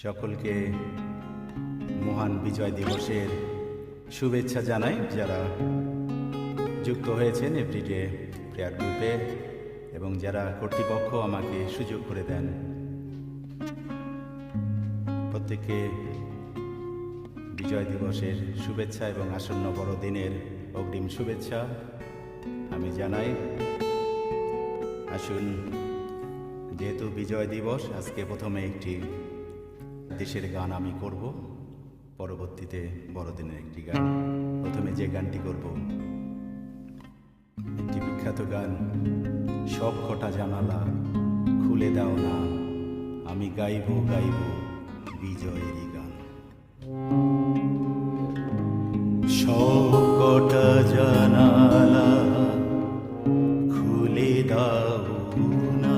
সকলকে মহান বিজয় দিবসের শুভেচ্ছা জানাই। যারা যুক্ত হয়েছেন এভরিডে প্রেয়ার গ্রুপে এবং যারা কর্তৃপক্ষ আমাকে সুযোগ করে দেন, প্রত্যেককে বিজয় দিবসের শুভেচ্ছা এবং আসন্ন বড়দিনের অগ্রিম শুভেচ্ছা আমি জানাই। আসুন, যেহেতু বিজয় দিবস, আজকে প্রথমে একটি দেশের গান আমি করব, পরবর্তীতে বড়দিনের একটি গান। প্রথমে যে গানটি করব একটি বিখ্যাত গান, সব কটা জানালা খুলে দাও না, আমি গাইব গাইব বিজয়েরই গান। সব কটা জানালা খুলে দাও না,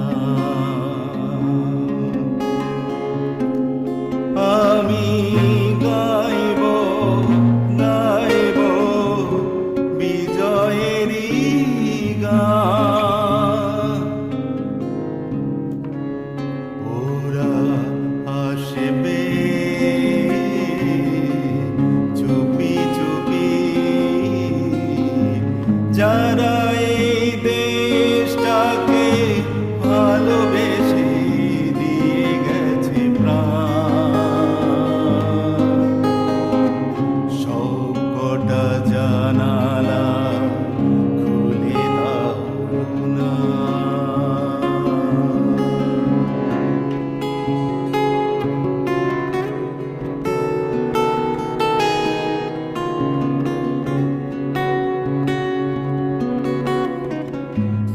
আমি গাইব গাইব বিজয়েরই গান। ওরা আসবে চুপি চুপি, যারা এই দেশটাকে ভালোবেসে দিয়ে গেছে প্রাণ। সব কটা জানালা খুলে দাও না,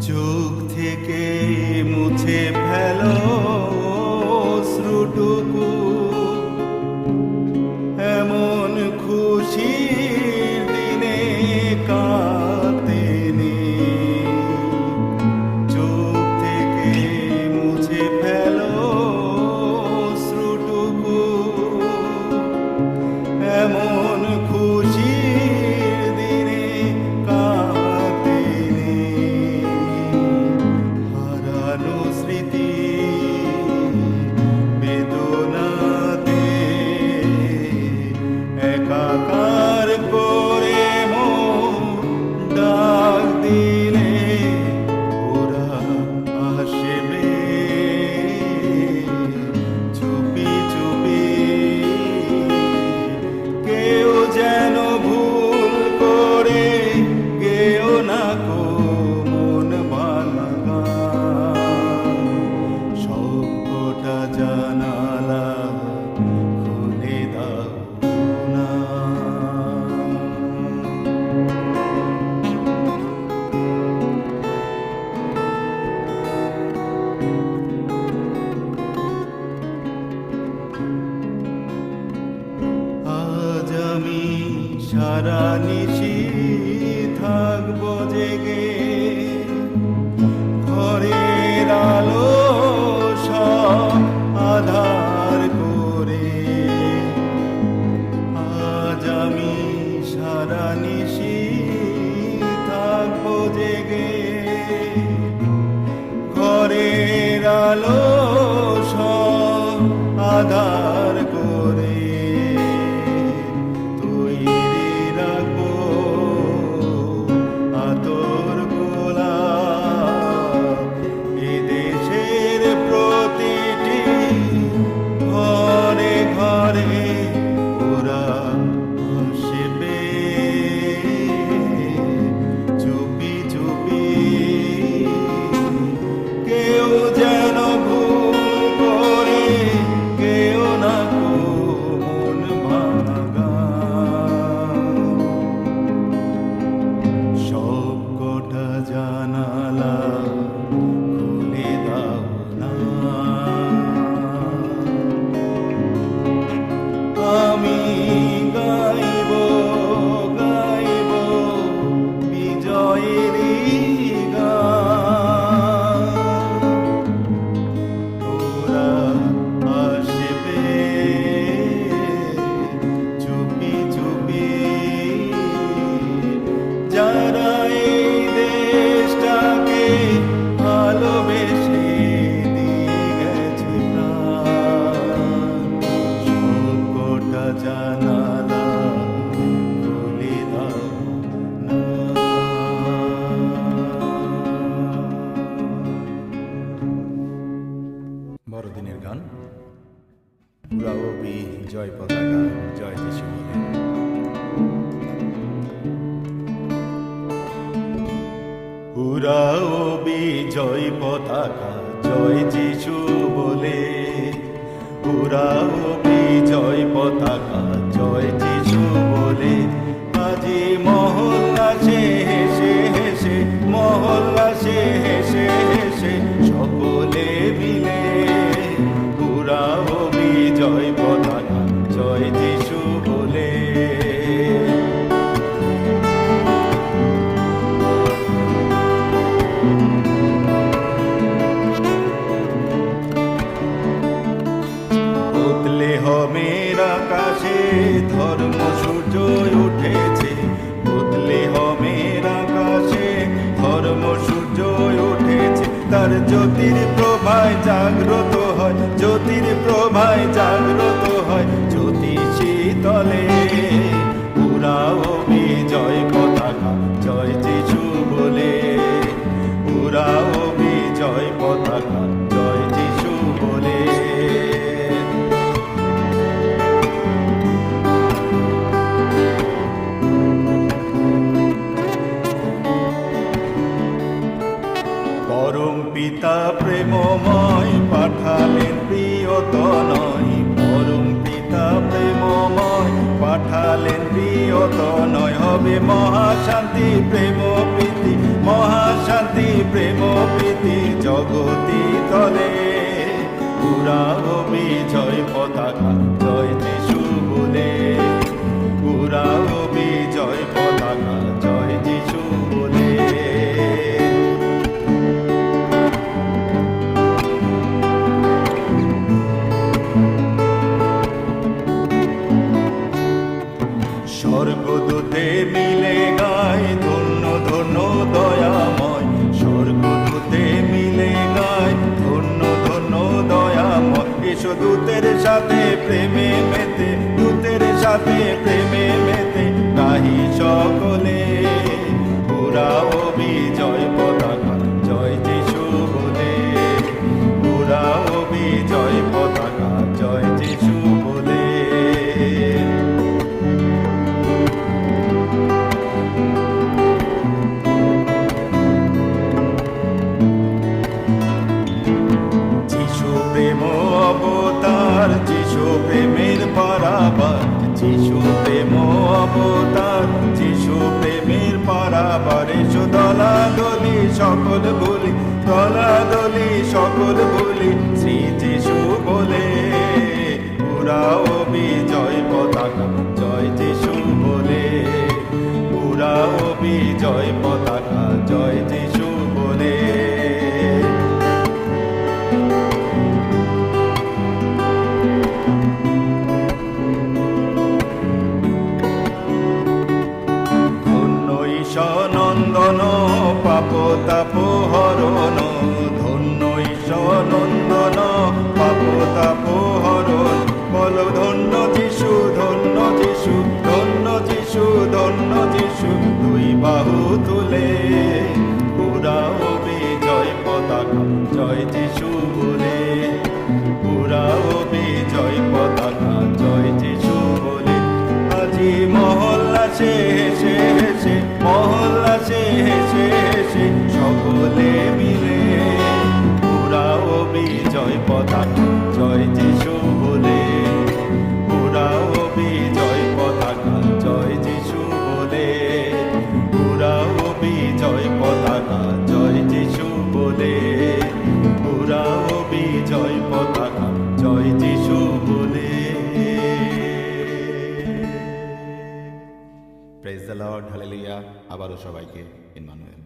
চোখ থেকে মুছে ফেলো অশ্রুটুকু, এমন খুশির দিনে কাঁদতে নেই। চোখ থেকে মুছে ফেলো অশ্রুটুকু, এমন খুশির দিনে কাঁদতে নেই। হারানো স্মৃতি বেদনাতে একাকার করে মন ডাক দিলে ওরা আসবে চুপি চুপি। কেউ যেন ভুল করে গেও না কো মন ভাঙা গান। সব কটা জানালা খুলে দাও না, আজ আমি সারা নিশি থাকবো জেগে, ঘরের আলো সব আধার করে। আজ আমি সারা নিশি থাকবো জেগে, ঘরের আলো সব আধার করে। তৈরি রাখবো জানালা খুলে দাও না। বড়দিনের গান উড়াও বিজয় পতাকা জয় যিশু বলে। উড়াও বিজয় পতাকা জয় যিশু বলে। উড়াও বিজয় পতাকা জয় যিশু বলে। আজি মহল্লাসে হেসে হেসে মহল্লাসে হেসে হেসে সকলে মিলে উড়াও বিজয় পতাকা জয় যিশু বলে। বেথলেহেমের আকাশে ধর্ম সূর্য উঠেছে। বেথলেহেমের আকাশে ধর্ম সূর্য উঠেছে। তার জ্যোতির প্রভায় জাগ্রত হয়, জ্যোতির প্রভায় জাগ্রত হয় জ্যোতি শীতলে। উড়াও বিজয় পতাকা জয় যিশু বলে। উড়াও বিজয় পতাকা জয় যিশু বলে। পরম পিতা প্রেমময় পাঠালেন প্রিয়তনয়। পরম পিতা প্রেমময় পাঠালেন প্রিয়তনয়। হবে মহাশান্তি প্রেম প্রীতি, মহাশান্তি প্রেম প্রীতি জগতি তলে। উড়াও বিজয় পতাকা জয় যিশু বলে। উড়াও বিজয় পতাকা জয় যিশু বলে। স্বর্গদূতে মিলে গায় ধন্য ধন্য দয়াময়। স্বর্গদূতে মিলে গায় ধন্য ধন্য দয়াময়। এসো দূতের সাথে প্রেমে মেতে, দূতের সাথে প্রেমে মেতে গাহি সকলে। উড়াও বিজয় পতাকা জয় যিশু বলে। উড়াও বিজয় পতাকা জয় যিশু বলে। অবতার যিশু প্রেমের পারাবার। যিশু প্রেম অবতার যিশু প্রেমের পারাবার। এসো দলাদলি সকল বলি, দলাদলি সকল বলি শ্রী যিশু বলে। উড়াও বিজয় পতাকা জয় যিশু বলে। উড়াও বিজয় পতাকা জয় যিশু বলে। নন্দন পাপ তাপ হরণ। ধন্য ঈশ্বর নন্দন পাপ তাপ হরণ। বল ধন্য যিশু ধন্য যিশু ধন্য যিশু ধন্য যিশু দুই বাহু তুলে। উড়াও বিজয় পতাকা জয় যিশু বলে। উড়াও বিজয় পতাকা জয় যিশু বলে। আজি মহল্লাসে হেসে হেসে মহল্লাসে হেসে হেসে সকলে মিলে উড়াও বিজয় পতাকা জয় যিশু বলে। উড়াও বিজয় পতাকা জয় যিশু বলে। উড়াও বিজয় পতাকা জয় যিশু বলে। উড়াও বিজয় পতাকা জয় যিশু বলে। Praise the lord, hallelujah. আবারও সবাইকে ইম্মানুয়েল।